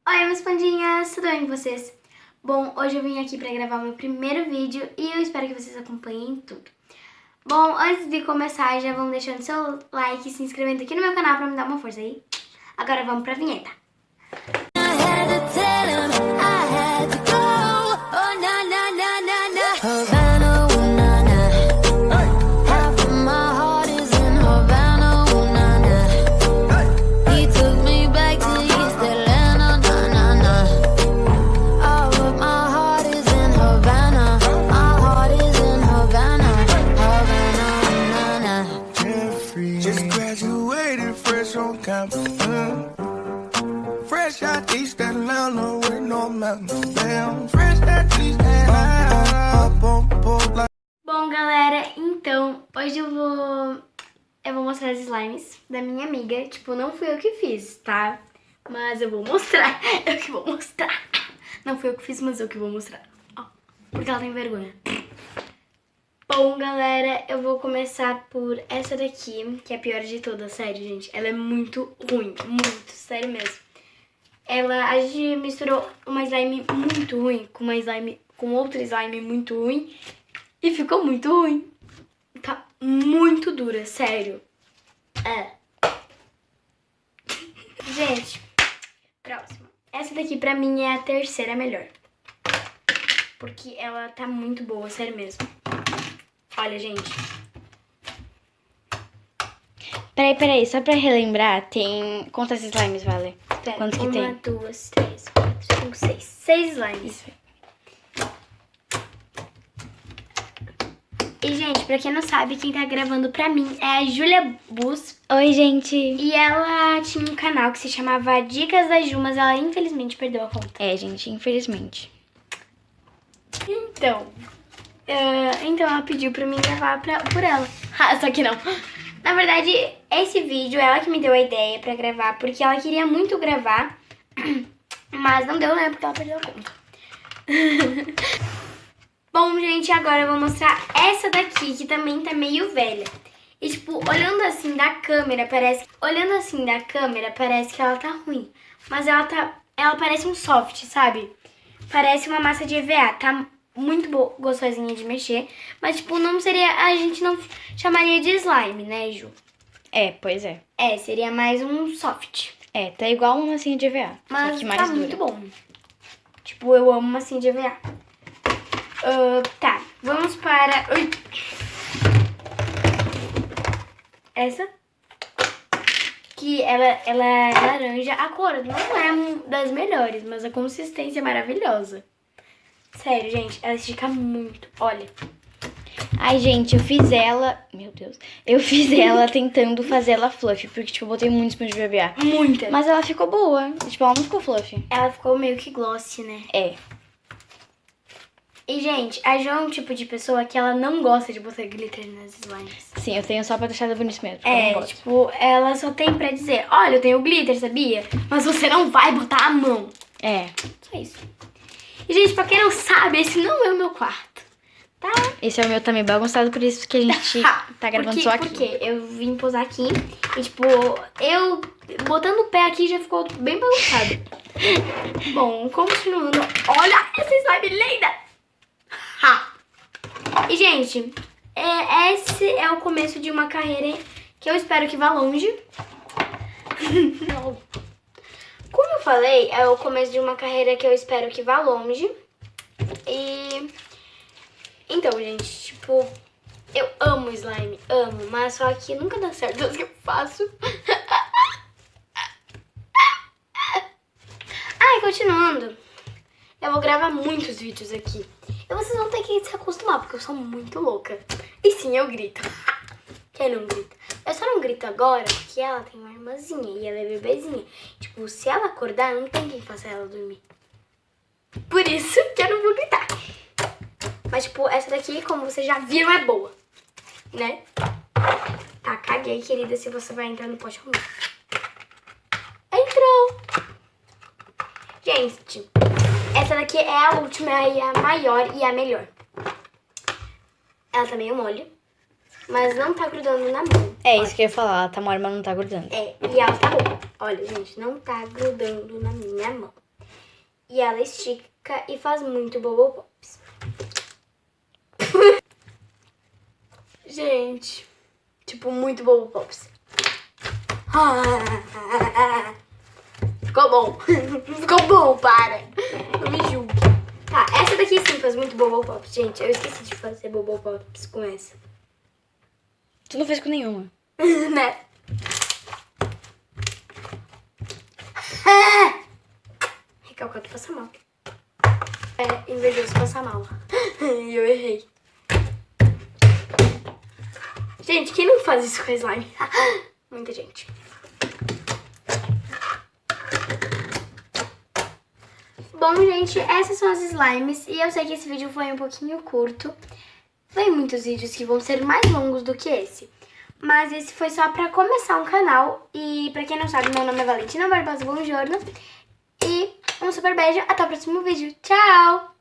Oi, meus pandinhas, tudo bem com vocês? Bom, hoje eu vim aqui pra gravar o meu primeiro vídeo e eu espero que vocês acompanhem tudo. Bom, antes de começar, já vão deixando seu like e se inscrevendo aqui no meu canal pra me dar uma força aí. Agora vamos pra vinheta. Fresh out East Atlanta with no mountains down. Fresh out East Atlanta. Bom, galera, então hoje eu vou mostrar as slimes da minha amiga. Tipo, não fui eu que fiz, tá? Mas eu vou mostrar. Eu que vou mostrar. Não fui eu que fiz, mas eu que vou mostrar. Ó, porque ela tem vergonha. Bom, galera, eu vou começar por essa daqui, que é a pior de todas, sério, gente. Ela é muito ruim, muito, sério mesmo. A gente misturou uma slime muito ruim com outra slime muito ruim e ficou muito ruim. Tá muito dura, sério. Gente, próxima. Essa daqui pra mim é a terceira melhor. Porque ela tá muito boa, sério mesmo. Olha, gente. Peraí, só pra relembrar, tem... Quantas slimes, Vale? Pera, Quantos que tem? 1, 2, 3, 4, 5, 6. 6 slimes. E, gente, pra quem não sabe, quem tá gravando pra mim é a Julia Bus. Oi, gente. E ela tinha um canal que se chamava Dicas da Ju, mas ela infelizmente perdeu a conta. É, gente, infelizmente. Então ela pediu pra mim gravar por ela. Só que não. Na verdade, esse vídeo, ela que me deu a ideia pra gravar, porque ela queria muito gravar, mas não deu, né, porque ela perdeu a conta. Bom, gente, agora eu vou mostrar essa daqui, que também tá meio velha. E, tipo, olhando assim da câmera, parece que ela tá ruim. Mas ela parece um soft, sabe? Parece uma massa de EVA, tá muito gostosinha de mexer. Mas, tipo, a gente não chamaria de slime, né, Ju? É, pois é. É, seria mais um soft. É, tá igual uma massinha de EVA, Mas só que mais tá dura. muito bom. Tipo, eu amo massinha de EVA. Tá, vamos para... Ui. Essa. Que ela é laranja. A cor não é das melhores, mas a consistência é maravilhosa. Sério, gente, ela estica muito. Olha. Ai, gente, eu fiz ela... Meu Deus. Eu fiz ela tentando fazer ela fluffy, porque, tipo, eu botei muito esponja de EVA. Muita. Mas ela ficou boa. Tipo, ela não ficou fluffy. Ela ficou meio que glossy, né? É. E, gente, a Jo é um tipo de pessoa que ela não gosta de botar glitter nas slimes. Sim, eu tenho só pra deixar ela bonita mesmo. Eu não gosto. Tipo, ela só tem pra dizer, olha, eu tenho glitter, sabia? Mas você não vai botar a mão. É. Só isso. E, gente, pra quem não sabe, esse não é o meu quarto, tá? Esse é o meu também bagunçado, por isso que a gente tá gravando só aqui. Porque eu vim posar aqui e, tipo, eu botando o pé aqui já ficou bem bagunçado. Bom, continuando. Olha essa slime linda! Ha! E, gente, esse é o começo de uma carreira que eu espero que vá longe. Não. Como eu falei, é o começo de uma carreira que eu espero que vá longe. E... Então, gente, tipo... Eu amo slime, amo. Mas só que nunca dá certo o que eu faço. Ai, continuando. Eu vou gravar muitos vídeos aqui. E vocês vão ter que se acostumar, porque eu sou muito louca. E sim, eu grito. Quem não grita? Eu só não grito agora porque ela tem uma irmãzinha e ela é bebezinha. Tipo, se ela acordar, não tem quem faça ela dormir. Por isso que eu não vou gritar. Mas, tipo, essa daqui, como vocês já viram, é boa. Né? Tá, caguei, querida, se você vai entrar no pote arrumar. Entrou! Gente, essa daqui é a última e a maior e a melhor. Ela tá meio mole. mas não tá grudando na mão. É isso que eu ia falar, ela tá mole, mas não tá grudando. É, e ela tá boa. Olha, gente, não tá grudando na minha mão. E ela estica e faz muito Bubble Pops. Gente, tipo, muito Bubble Pops. Ficou bom. Ficou bom, para. Não me julgue. Tá, essa daqui sim faz muito Bubble Pops, gente. Eu esqueci de fazer Bubble Pops com essa. Tu não fez com nenhuma. Né? Recalcado passa mal. É, invejoso passa mal. E eu errei. Gente, quem não faz isso com slime? Muita gente. Bom, gente, essas são as slimes. E eu sei que esse vídeo foi um pouquinho curto. Tem muitos vídeos que vão ser mais longos do que esse. Mas esse foi só pra começar um canal. E pra quem não sabe, meu nome é Valentina Barbosa Bongiorno. E um super beijo, até o próximo vídeo. Tchau!